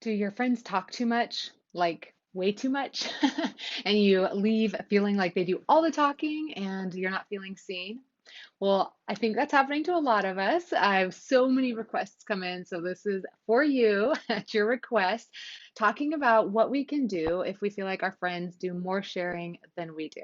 Do your friends talk too much, like way too much, and you leave feeling like they do all the talking and you're not feeling seen? Well, I think that's happening to a lot of us. I have so many requests come in, so this is for you at your request, talking about what we can do if we feel like our friends do more sharing than we do.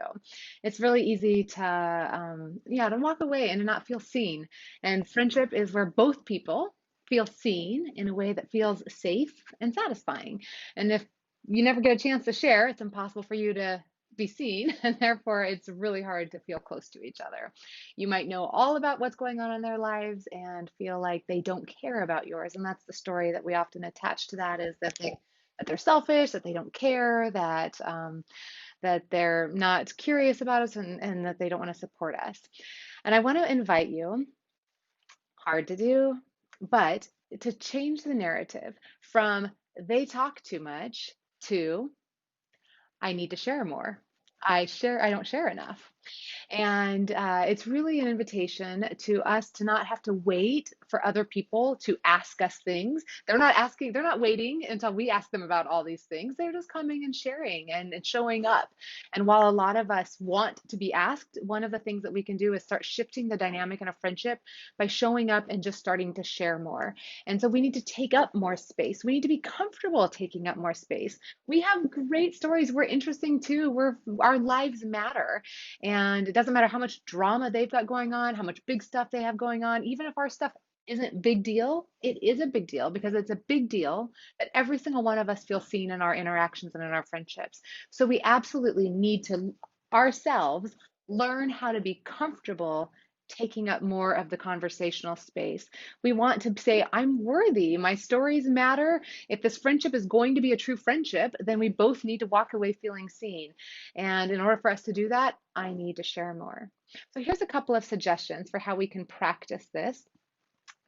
It's really easy to, yeah, to walk away and to not feel seen. And friendship is where both people feel seen in a way that feels safe and satisfying. And if you never get a chance to share, it's impossible for you to be seen, and therefore it's really hard to feel close to each other. You might know all about what's going on in their lives and feel like they don't care about yours. And that's the story that we often attach to that, is that they're selfish, that they don't care, that they're not curious about us, and that they don't want to support us. And I want to invite you, hard to do, but to change the narrative from they talk too much to I need to share more. I don't share enough. And it's really an invitation to us to not have to wait for other people to ask us things. They're not waiting until we ask them about all these things. They're just coming and sharing and showing up. And while a lot of us want to be asked, one of the things that we can do is start shifting the dynamic in a friendship by showing up and just starting to share more. And so we need to take up more space. We need to be comfortable taking up more space. We have great stories. We're interesting too. Our lives matter. And it doesn't matter how much drama they've got going on, how much big stuff they have going on, even if our stuff isn't big deal, it is a big deal because it's a big deal that every single one of us feels seen in our interactions and in our friendships. So we absolutely need to ourselves learn how to be comfortable taking up more of the conversational space. We want to say, I'm worthy, my stories matter. If this friendship is going to be a true friendship, then we both need to walk away feeling seen. And in order for us to do that, I need to share more. So here's a couple of suggestions for how we can practice this.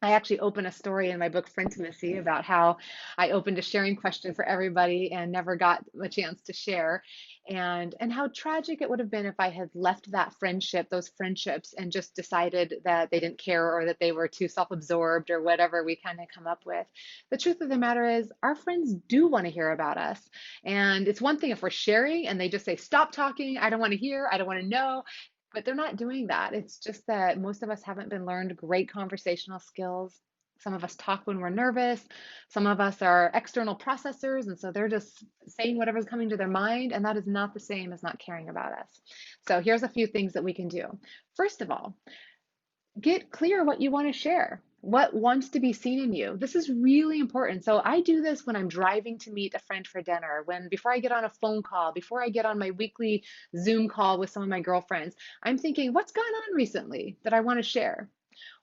I actually open a story in my book, Friendtimacy, about how I opened a sharing question for everybody and never got a chance to share, and how tragic it would have been if I had left that friendship, those friendships, and just decided that they didn't care or that they were too self-absorbed or whatever we kind of come up with. The truth of the matter is, our friends do want to hear about us. And it's one thing if we're sharing and they just say, stop talking, I don't want to hear, I don't want to know. But they're not doing that. It's just that most of us haven't been learned great conversational skills. Some of us talk when we're nervous. Some of us are external processors, and so they're just saying whatever's coming to their mind, and that is not the same as not caring about us. So here's a few things that we can do. First of all, get clear what you want to share. What wants to be seen in you? This is really important. So I do this when I'm driving to meet a friend for dinner, when before I get on a phone call, before I get on my weekly Zoom call with some of my girlfriends, I'm thinking, what's gone on recently that I want to share?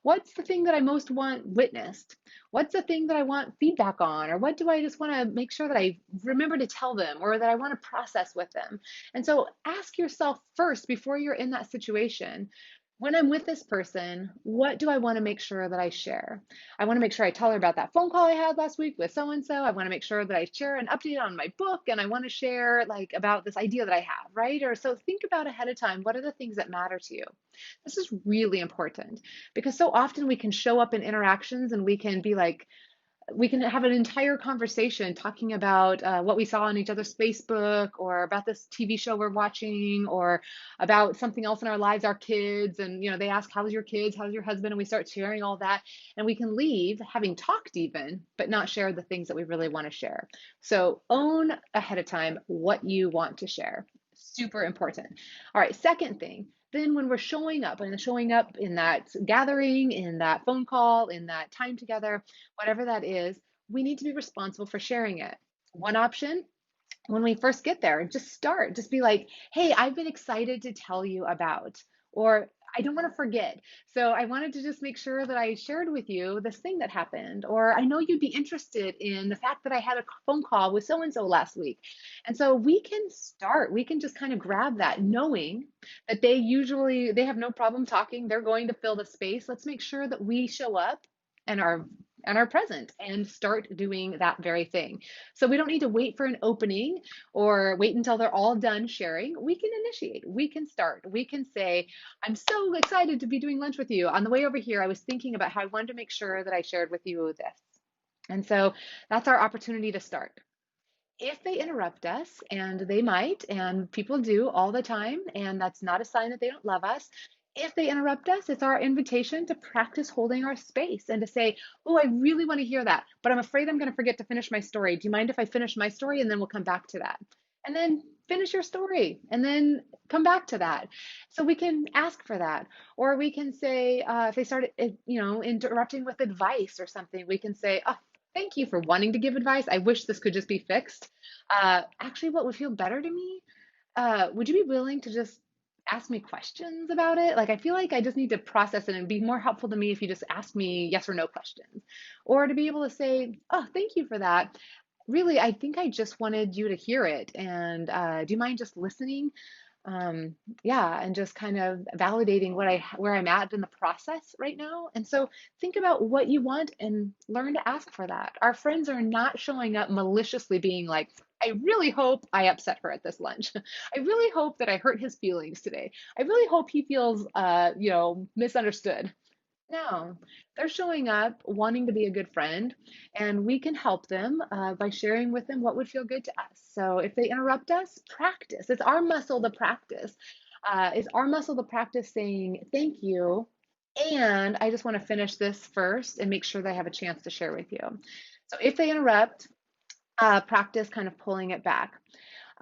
What's the thing that I most want witnessed? What's the thing that I want feedback on? Or what do I just want to make sure that I remember to tell them or that I want to process with them? And so ask yourself first before you're in that situation, when I'm with this person, what do I want to make sure that I share? I want to make sure I tell her about that phone call I had last week with so and so. I want to make sure that I share an update on my book, and I want to share like about this idea that I have, right? Or so think about ahead of time, what are the things that matter to you? This is really important because so often we can show up in interactions and we can be like, we can have an entire conversation talking about what we saw on each other's Facebook, or about this TV show we're watching, or about something else in our lives, our kids. And, they ask, how's your kids? How's your husband? And we start sharing all that. And we can leave having talked even, but not share the things that we really want to share. So own ahead of time what you want to share. Super important. All right, second thing, then when we're showing up in that gathering, in that phone call, in that time together, whatever that is, we need to be responsible for sharing it. One option, when we first get there, just be like, hey, I've been excited to tell you about, or I don't want to forget. So I wanted to just make sure that I shared with you this thing that happened, or I know you'd be interested in the fact that I had a phone call with so and so last week. And so we can just kind of grab that, knowing that they have no problem talking. They're going to fill the space. Let's make sure that we show up and are present and start doing that very thing. So we don't need to wait for an opening or wait until they're all done sharing. We can initiate, we can start, we can say, I'm so excited to be doing lunch with you. On the way over here, I was thinking about how I wanted to make sure that I shared with you this. And so that's our opportunity to start. If they interrupt us, and they might, and people do all the time, and that's not a sign that they don't love us. If they interrupt us, it's our invitation to practice holding our space and to say, oh, I really want to hear that, but I'm afraid I'm going to forget to finish my story. Do you mind if I finish my story and then we'll come back to that? And then finish your story and then come back to that. So we can ask for that. Or we can say, if they start, interrupting with advice or something, we can say, oh, thank you for wanting to give advice. I wish this could just be fixed. Actually, what would feel better to me? Would you be willing to just ask me questions about it? Like, I feel like I just need to process it and be more helpful to me if you just ask me yes or no questions. Or to be able to say, oh, thank you for that. Really, I think I just wanted you to hear it. And do you mind just listening? um, yeah, and just kind of validating where I'm at in the process right now. And so think about what you want and learn to ask for that. Our friends are not showing up maliciously being like, I really hope I upset her at this lunch. I really hope that I hurt his feelings today. I really hope he feels misunderstood. No, they're showing up wanting to be a good friend, and we can help them by sharing with them what would feel good to us. So if they interrupt us, practice. It's our muscle to practice. It's our muscle to practice saying thank you. And I just want to finish this first and make sure that I have a chance to share with you. So if they interrupt, practice kind of pulling it back.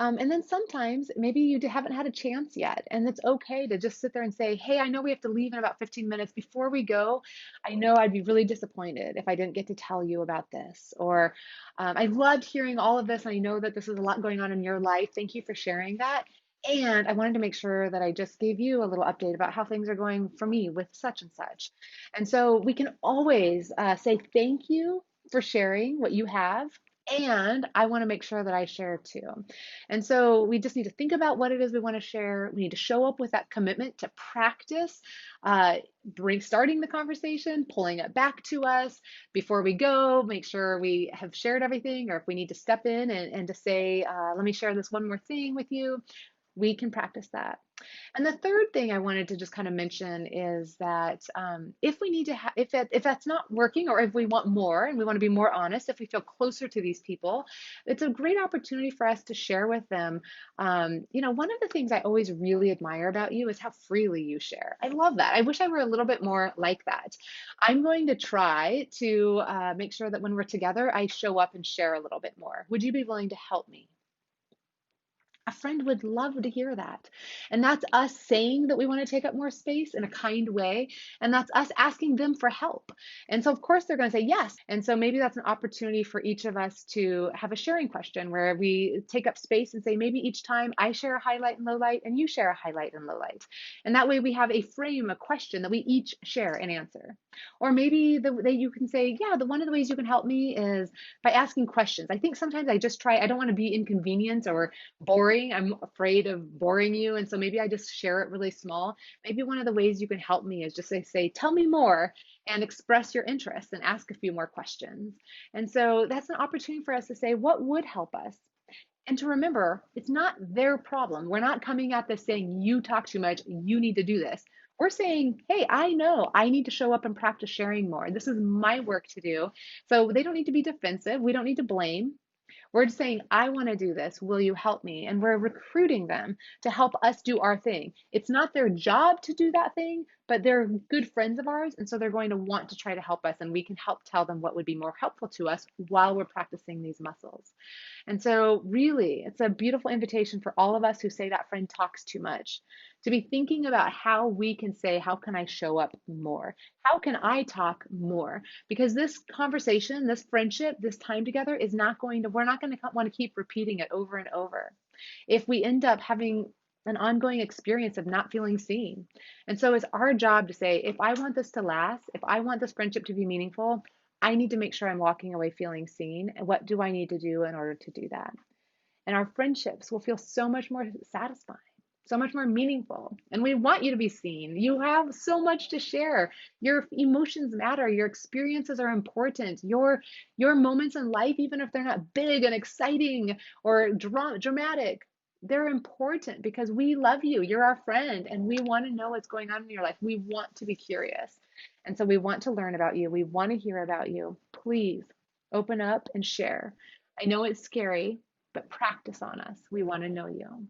And then sometimes maybe you haven't had a chance yet, and it's okay to just sit there and say, hey, I know we have to leave in about 15 minutes. Before we go, I know I'd be really disappointed if I didn't get to tell you about this. Or I loved hearing all of this. I know that this is a lot going on in your life. Thank you for sharing that. And I wanted to make sure that I just gave you a little update about how things are going for me with such and such. And so we can always say thank you for sharing what you have. And I want to make sure that I share too. And so we just need to think about what it is we want to share. We need to show up with that commitment to practice, starting the conversation, pulling it back to us before we go, make sure we have shared everything, or if we need to step in and to say, let me share this one more thing with you, we can practice that. And the third thing I wanted to just kind of mention is that if we need to, if that's not working, or if we want more and we want to be more honest, if we feel closer to these people, it's a great opportunity for us to share with them. One of the things I always really admire about you is how freely you share. I love that. I wish I were a little bit more like that. I'm going to try to make sure that when we're together, I show up and share a little bit more. Would you be willing to help me? A friend would love to hear that. And that's us saying that we want to take up more space in a kind way. And that's us asking them for help. And so, of course, they're going to say yes. And so maybe that's an opportunity for each of us to have a sharing question where we take up space and say, maybe each time I share a highlight and low light and you share a highlight and low light. And that way we have a frame, a question that we each share and answer. Or maybe you can say, yeah, one of the ways you can help me is by asking questions. I think sometimes I don't want to be inconvenient or boring. I'm afraid of boring you. And so maybe I just share it really small. Maybe one of the ways you can help me is just say, tell me more and express your interest and ask a few more questions. And so that's an opportunity for us to say, what would help us? And to remember, it's not their problem. We're not coming at this saying, you talk too much, you need to do this. We're saying, hey, I know I need to show up and practice sharing more. This is my work to do. So they don't need to be defensive. We don't need to blame. We're just saying, I want to do this. Will you help me? And we're recruiting them to help us do our thing. It's not their job to do that thing, but they're good friends of ours. And so they're going to want to try to help us. And we can help tell them what would be more helpful to us while we're practicing these muscles. And so, really, it's a beautiful invitation for all of us who say that friend talks too much to be thinking about how we can say, how can I show up more? How can I talk more? Because this conversation, this friendship, this time together is not going to, we're not going to want to keep repeating it over and over if we end up having an ongoing experience of not feeling seen. And so it's our job to say, if I want this to last, if I want this friendship to be meaningful, I need to make sure I'm walking away feeling seen. And what do I need to do in order to do that? And our friendships will feel so much more satisfying, so much more meaningful. And we want you to be seen. You have so much to share. Your emotions matter. Your experiences are important. Your moments in life, even if they're not big and exciting or dramatic, they're important because we love you. You're our friend, and we want to know what's going on in your life. We want to be curious. And so we want to learn about you. We want to hear about you. Please Open up and share. I know it's scary, but practice on us. We want to know you.